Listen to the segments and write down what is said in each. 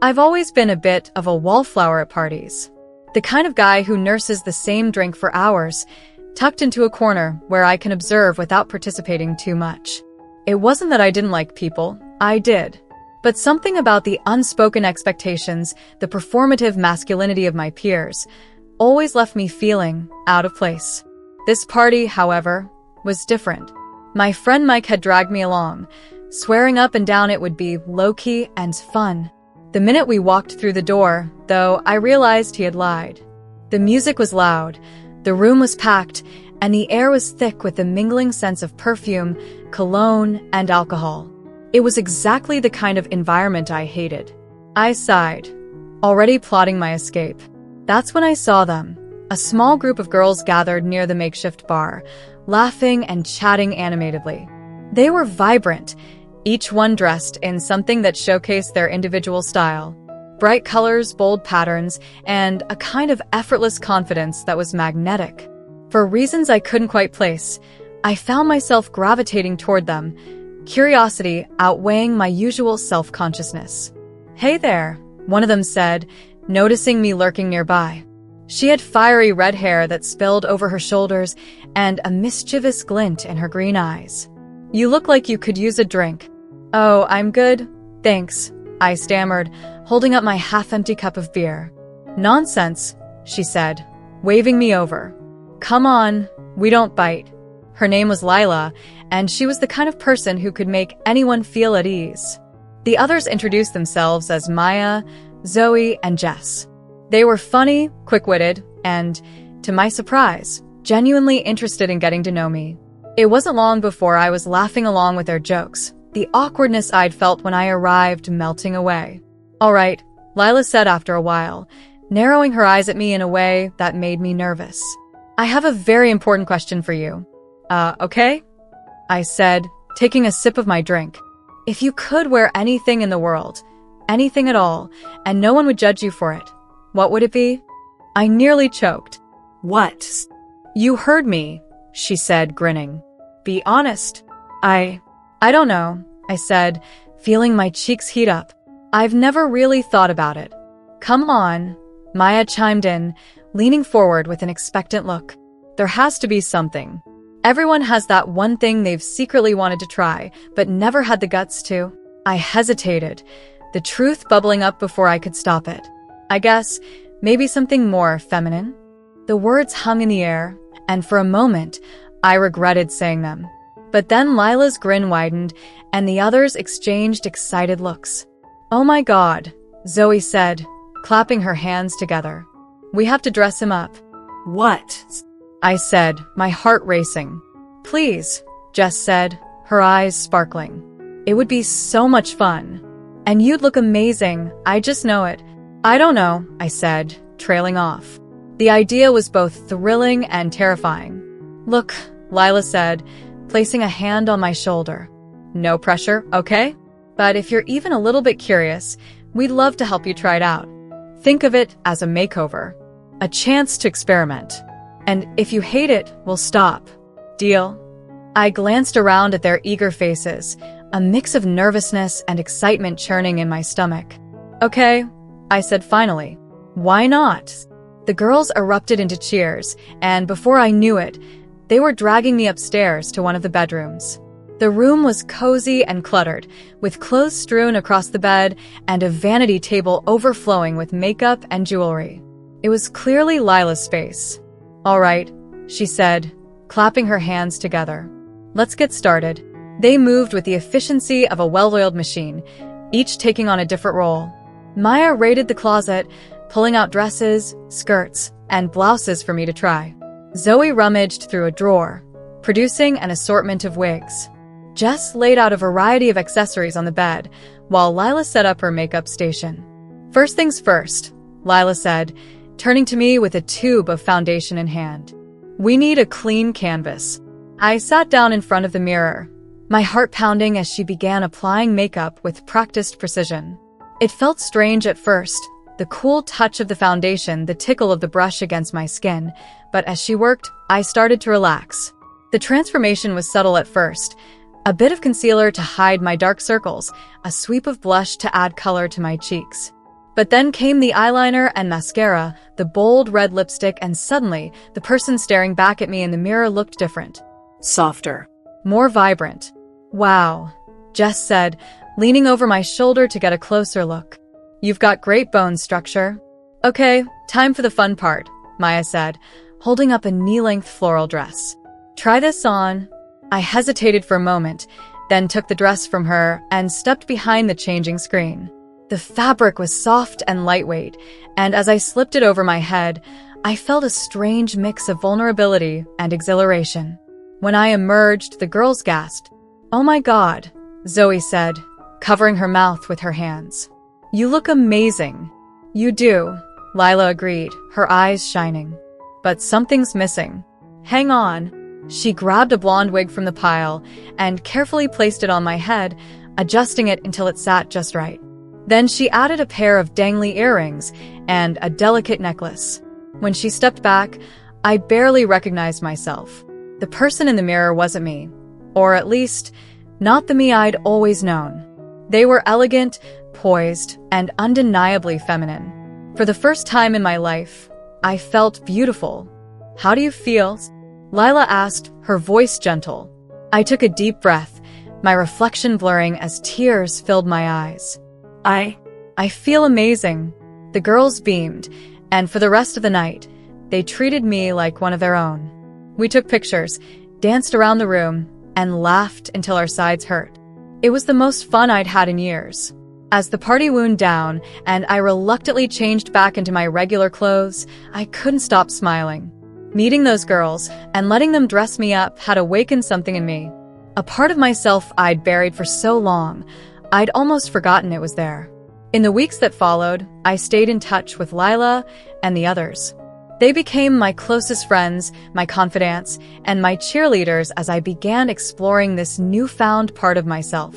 I've always been a bit of a wallflower at parties. The kind of guy who nurses the same drink for hours, tucked into a corner where I can observe without participating too much. It wasn't that I didn't like people, I did. But something about the unspoken expectations, the performative masculinity of my peers, always left me feeling out of place. This party, however, was different. My friend Mike had dragged me along, swearing up and down it would be low-key and fun. The minute we walked through the door, though, I realized he had lied. The music was loud, the room was packed, and the air was thick with the mingling sense of perfume, cologne, and alcohol. It was exactly the kind of environment I hated. I sighed, already plotting my escape. That's when I saw them. A small group of girls gathered near the makeshift bar, laughing and chatting animatedly. They were vibrant, each one dressed in something that showcased their individual style. Bright colors, bold patterns, and a kind of effortless confidence that was magnetic. For reasons I couldn't quite place, I found myself gravitating toward them, curiosity outweighing my usual self-consciousness. "Hey there," one of them said, noticing me lurking nearby. She had fiery red hair that spilled over her shoulders and a mischievous glint in her green eyes. "You look like you could use a drink." "Oh, I'm good, thanks," I stammered, holding up my half-empty cup of beer. "Nonsense," she said, waving me over. "Come on, we don't bite." Her name was Lila, and she was the kind of person who could make anyone feel at ease. The others introduced themselves as Maya, Zoe, and Jess. They were funny, quick-witted, and, to my surprise, genuinely interested in getting to know me. It wasn't long before I was laughing along with their jokes, the awkwardness I'd felt when I arrived melting away. "All right," Lila said after a while, narrowing her eyes at me in a way that made me nervous. "I have a very important question for you." Okay?" I said, taking a sip of my drink. "If you could wear anything in the world, anything at all, and no one would judge you for it, what would it be?" I nearly choked. "What?" "You heard me," she said, grinning. "Be honest." I don't know," I said, feeling my cheeks heat up. "I've never really thought about it." "Come on," Maya chimed in, leaning forward with an expectant look. "There has to be something. Everyone has that one thing they've secretly wanted to try, but never had the guts to." I hesitated, the truth bubbling up before I could stop it. "I guess, maybe something more feminine?" The words hung in the air, and for a moment, I regretted saying them. But then Lila's grin widened, and the others exchanged excited looks. "Oh my God," Zoe said, clapping her hands together. "We have to dress him up." "What?" I said, my heart racing. "Please," Jess said, her eyes sparkling. "It would be so much fun. And you'd look amazing, I just know it." "I don't know," I said, trailing off. The idea was both thrilling and terrifying. "Look," Lila said, placing a hand on my shoulder. "No pressure, okay? But if you're even a little bit curious, we'd love to help you try it out. Think of it as a makeover. A chance to experiment. And if you hate it, we'll stop. Deal?" I glanced around at their eager faces, a mix of nervousness and excitement churning in my stomach. "Okay," I said finally. "Why not?" The girls erupted into cheers, and before I knew it, they were dragging me upstairs to one of the bedrooms. The room was cozy and cluttered, with clothes strewn across the bed and a vanity table overflowing with makeup and jewelry. It was clearly Lila's space. "All right," she said, clapping her hands together. "Let's get started." They moved with the efficiency of a well-oiled machine, each taking on a different role. Maya raided the closet, pulling out dresses, skirts, and blouses for me to try. Zoe rummaged through a drawer, producing an assortment of wigs. Jess laid out a variety of accessories on the bed, while Lila set up her makeup station. "First things first," Lila said, turning to me with a tube of foundation in hand. "We need a clean canvas." I sat down in front of the mirror, my heart pounding as she began applying makeup with practiced precision. It felt strange at first, the cool touch of the foundation, the tickle of the brush against my skin, but as she worked, I started to relax. The transformation was subtle at first, a bit of concealer to hide my dark circles, a sweep of blush to add color to my cheeks. But then came the eyeliner and mascara, the bold red lipstick, and suddenly, the person staring back at me in the mirror looked different. Softer. More vibrant. Wow, Jess said, leaning over my shoulder to get a closer look. You've got great bone structure. Okay, time for the fun part, Maya said, holding up a knee-length floral dress. Try this on. I hesitated for a moment, then took the dress from her and stepped behind the changing screen. The fabric was soft and lightweight, and as I slipped it over my head, I felt a strange mix of vulnerability and exhilaration. When I emerged, the girls gasped. "Oh my God," Zoe said, covering her mouth with her hands. "You look amazing." "You do," Lila agreed, her eyes shining. "But something's missing." "Hang on." She grabbed a blonde wig from the pile and carefully placed it on my head, adjusting it until it sat just right. Then she added a pair of dangly earrings and a delicate necklace. When she stepped back, I barely recognized myself. The person in the mirror wasn't me, or at least, not the me I'd always known. They were elegant, poised, and undeniably feminine. For the first time in my life, I felt beautiful. "How do you feel?" Lila asked, her voice gentle. I took a deep breath, my reflection blurring as tears filled my eyes. I feel amazing." The girls beamed, and for the rest of the night, they treated me like one of their own. We took pictures, danced around the room, and laughed until our sides hurt. It was the most fun I'd had in years. As the party wound down and I reluctantly changed back into my regular clothes, I couldn't stop smiling. Meeting those girls and letting them dress me up had awakened something in me. A part of myself I'd buried for so long, I'd almost forgotten it was there. In the weeks that followed, I stayed in touch with Lila and the others. They became my closest friends, my confidants, and my cheerleaders as I began exploring this newfound part of myself.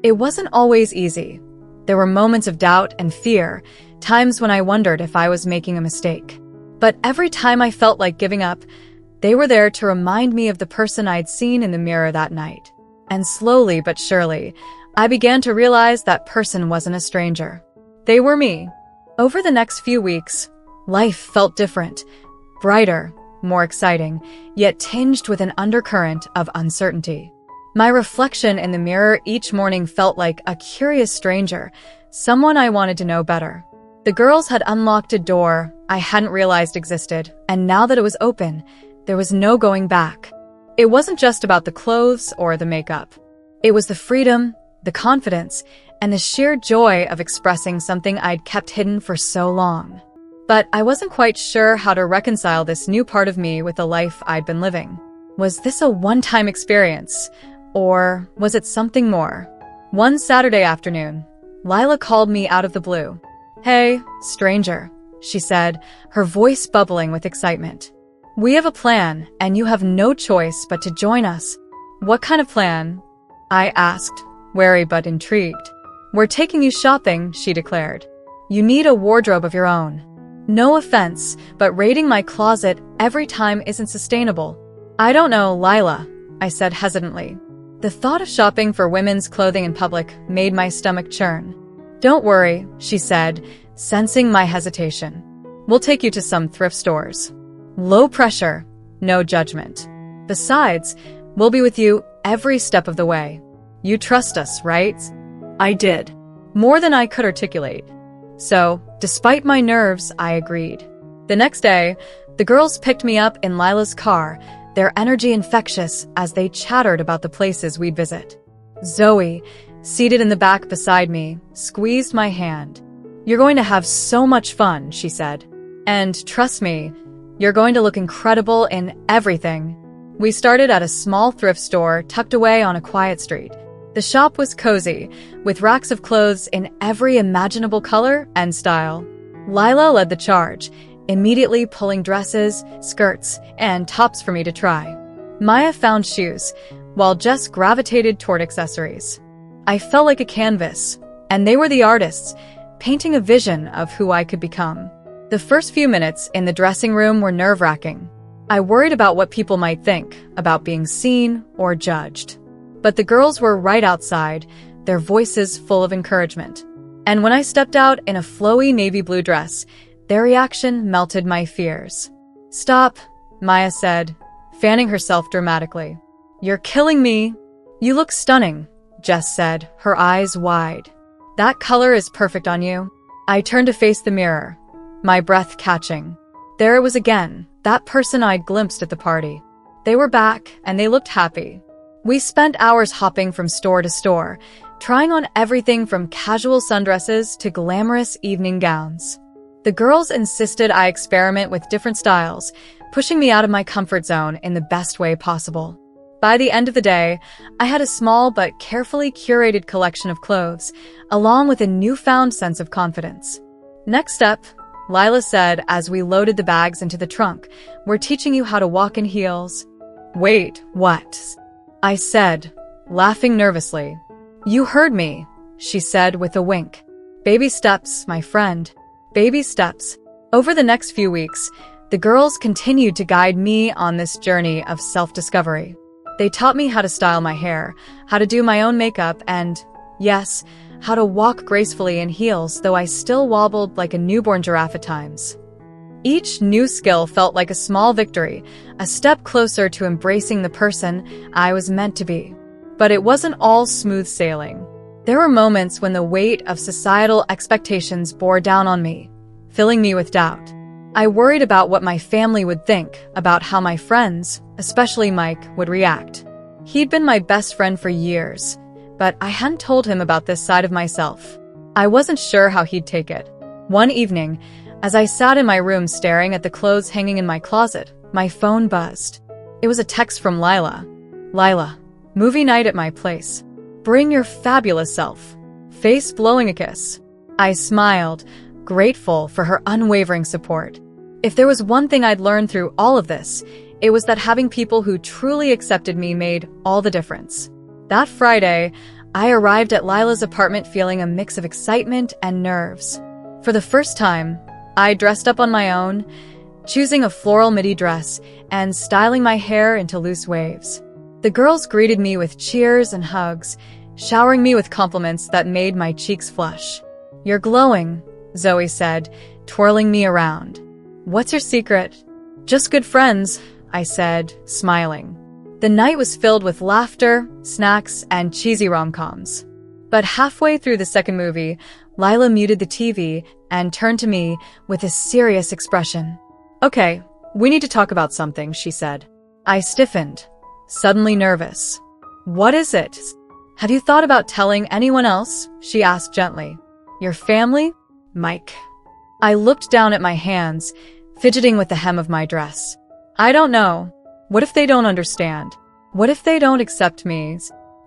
It wasn't always easy. There were moments of doubt and fear, times when I wondered if I was making a mistake. But every time I felt like giving up, they were there to remind me of the person I'd seen in the mirror that night. And slowly but surely, I began to realize that person wasn't a stranger. They were me. Over the next few weeks, life felt different, brighter, more exciting, yet tinged with an undercurrent of uncertainty. My reflection in the mirror each morning felt like a curious stranger, someone I wanted to know better. The girls had unlocked a door I hadn't realized existed, and now that it was open, there was no going back. It wasn't just about the clothes or the makeup. It was the freedom, the confidence, and the sheer joy of expressing something I'd kept hidden for so long. But I wasn't quite sure how to reconcile this new part of me with the life I'd been living. Was this a one-time experience, or was it something more? One Saturday afternoon, Lila called me out of the blue. "Hey, stranger," she said, her voice bubbling with excitement. "We have a plan, and you have no choice but to join us." "What kind of plan?" I asked, wary but intrigued. "We're taking you shopping," she declared. "You need a wardrobe of your own. No offense, but raiding my closet every time isn't sustainable." "I don't know, Lila," I said hesitantly. The thought of shopping for women's clothing in public made my stomach churn. "Don't worry," she said, sensing my hesitation. "We'll take you to some thrift stores. Low pressure, no judgment. Besides, we'll be with you every step of the way. You trust us, right?" I did. More than I could articulate. So, despite my nerves, I agreed. The next day, the girls picked me up in Lila's car, their energy infectious as they chattered about the places we'd visit. Zoe, seated in the back beside me, squeezed my hand. "You're going to have so much fun," she said. "And trust me, you're going to look incredible in everything." We started at a small thrift store tucked away on a quiet street. The shop was cozy, with racks of clothes in every imaginable color and style. Lila led the charge, immediately pulling dresses, skirts, and tops for me to try. Maya found shoes, while Jess gravitated toward accessories. I felt like a canvas, and they were the artists, painting a vision of who I could become. The first few minutes in the dressing room were nerve-wracking. I worried about what people might think, about being seen or judged. But the girls were right outside, their voices full of encouragement. And when I stepped out in a flowy navy blue dress, their reaction melted my fears. "Stop," Maya said, fanning herself dramatically. "You're killing me." "You look stunning," Jess said, her eyes wide. "That color is perfect on you." I turned to face the mirror, my breath catching. There it was again, that person I'd glimpsed at the party. They were back, and they looked happy. We spent hours hopping from store to store, trying on everything from casual sundresses to glamorous evening gowns. The girls insisted I experiment with different styles, pushing me out of my comfort zone in the best way possible. By the end of the day, I had a small but carefully curated collection of clothes, along with a newfound sense of confidence. "Next up," Lila said as we loaded the bags into the trunk, "we're teaching you how to walk in heels." "Wait, what?" I said, laughing nervously. "You heard me," she said with a wink. "Baby steps, my friend. Baby steps." Over the next few weeks, the girls continued to guide me on this journey of self-discovery. They taught me how to style my hair, how to do my own makeup, and, yes, how to walk gracefully in heels, though I still wobbled like a newborn giraffe at times. Each new skill felt like a small victory, a step closer to embracing the person I was meant to be. But it wasn't all smooth sailing. There were moments when the weight of societal expectations bore down on me, filling me with doubt. I worried about what my family would think, about how my friends, especially Mike, would react. He'd been my best friend for years, but I hadn't told him about this side of myself. I wasn't sure how he'd take it. One evening, as I sat in my room staring at the clothes hanging in my closet, my phone buzzed. It was a text from Lila. "Lila, movie night at my place. Bring your fabulous self. Face blowing a kiss." I smiled, grateful for her unwavering support. If there was one thing I'd learned through all of this, it was that having people who truly accepted me made all the difference. That Friday, I arrived at Lila's apartment feeling a mix of excitement and nerves. For the first time, I dressed up on my own, choosing a floral midi dress and styling my hair into loose waves. The girls greeted me with cheers and hugs, showering me with compliments that made my cheeks flush. "You're glowing," Zoe said, twirling me around. "What's your secret?" "Just good friends," I said, smiling. The night was filled with laughter, snacks, and cheesy rom-coms. But halfway through the second movie, Lila muted the TV and turned to me with a serious expression. "Okay, we need to talk about something," she said. I stiffened, suddenly nervous. "What is it?" "Have you thought about telling anyone else?" she asked gently. "Your family?" "Mike." I looked down at my hands, fidgeting with the hem of my dress. "I don't know. What if they don't understand? What if they don't accept me?"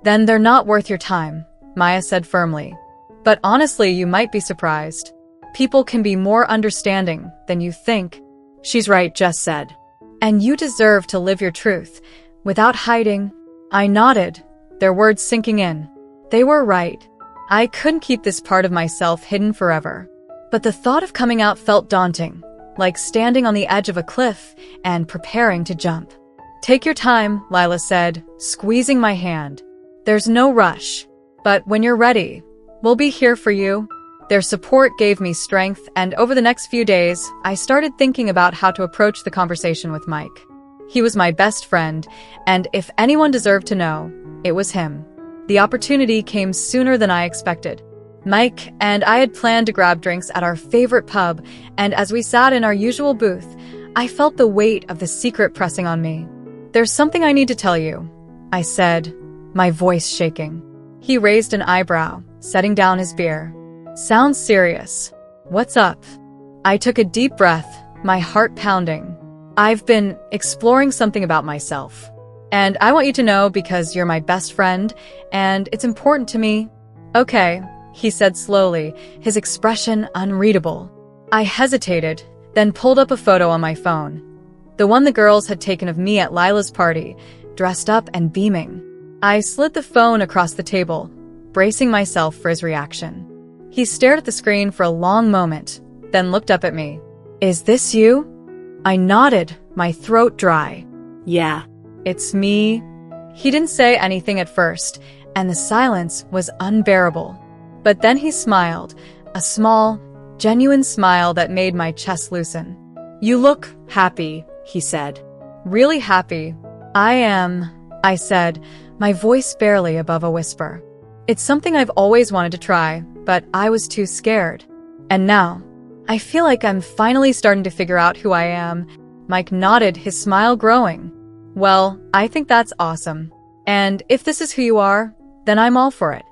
"Then they're not worth your time," Maya said firmly. "But honestly, you might be surprised. People can be more understanding than you think." "She's right," Jess said. "And you deserve to live your truth, without hiding." I nodded, their words sinking in. They were right. I couldn't keep this part of myself hidden forever. But the thought of coming out felt daunting, like standing on the edge of a cliff and preparing to jump. "Take your time," Lila said, squeezing my hand. "There's no rush. But when you're ready, we'll be here for you." Their support gave me strength, and over the next few days, I started thinking about how to approach the conversation with Mike. He was my best friend, and if anyone deserved to know, it was him. The opportunity came sooner than I expected. Mike and I had planned to grab drinks at our favorite pub, and as we sat in our usual booth, I felt the weight of the secret pressing on me. "There's something I need to tell you," I said, my voice shaking. He raised an eyebrow, setting down his beer. "Sounds serious. What's up?" I took a deep breath, my heart pounding. "I've been exploring something about myself. And I want you to know because you're my best friend, and it's important to me." "Okay," he said slowly, his expression unreadable. I hesitated, then pulled up a photo on my phone. The one the girls had taken of me at Lila's party, dressed up and beaming. I slid the phone across the table, bracing myself for his reaction. He stared at the screen for a long moment, then looked up at me. "Is this you?" I nodded, my throat dry. "Yeah, it's me." He didn't say anything at first, and the silence was unbearable. But then he smiled, a small, genuine smile that made my chest loosen. "You look happy," he said. "Really happy." "I am," I said, my voice barely above a whisper. "It's something I've always wanted to try, but I was too scared. And now, I feel like I'm finally starting to figure out who I am." Mike nodded, his smile growing. "Well, I think that's awesome. And if this is who you are, then I'm all for it.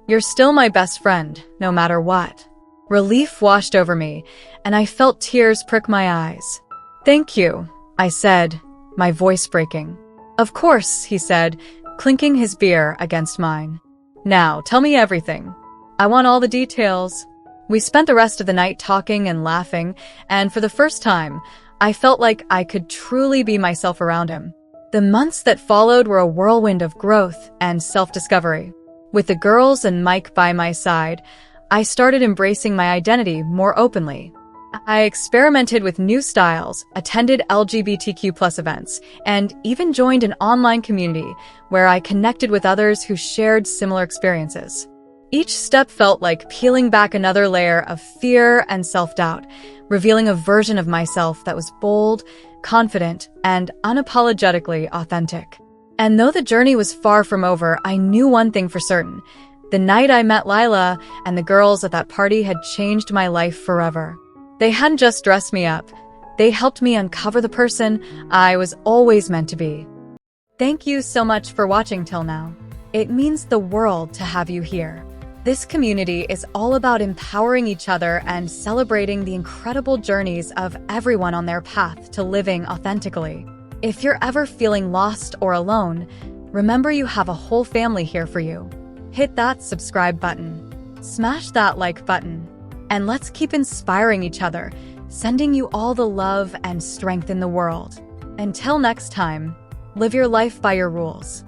You're still my best friend, no matter what." Relief washed over me, and I felt tears prick my eyes. "Thank you," I said, my voice breaking. "Of course," he said, clinking his beer against mine. "Now, tell me everything. I want all the details." We spent the rest of the night talking and laughing, and for the first time, I felt like I could truly be myself around him. The months that followed were a whirlwind of growth and self-discovery. With the girls and Mike by my side, I started embracing my identity more openly. I experimented with new styles, attended LGBTQ+ events, and even joined an online community where I connected with others who shared similar experiences. Each step felt like peeling back another layer of fear and self-doubt, revealing a version of myself that was bold, confident, and unapologetically authentic. And though the journey was far from over, I knew one thing for certain. The night I met Lila and the girls at that party had changed my life forever. They hadn't just dressed me up. They helped me uncover the person I was always meant to be. Thank you so much for watching till now. It means the world to have you here. This community is all about empowering each other and celebrating the incredible journeys of everyone on their path to living authentically. If you're ever feeling lost or alone, remember you have a whole family here for you. Hit that subscribe button, smash that like button, and let's keep inspiring each other, sending you all the love and strength in the world. Until next time, live your life by your rules.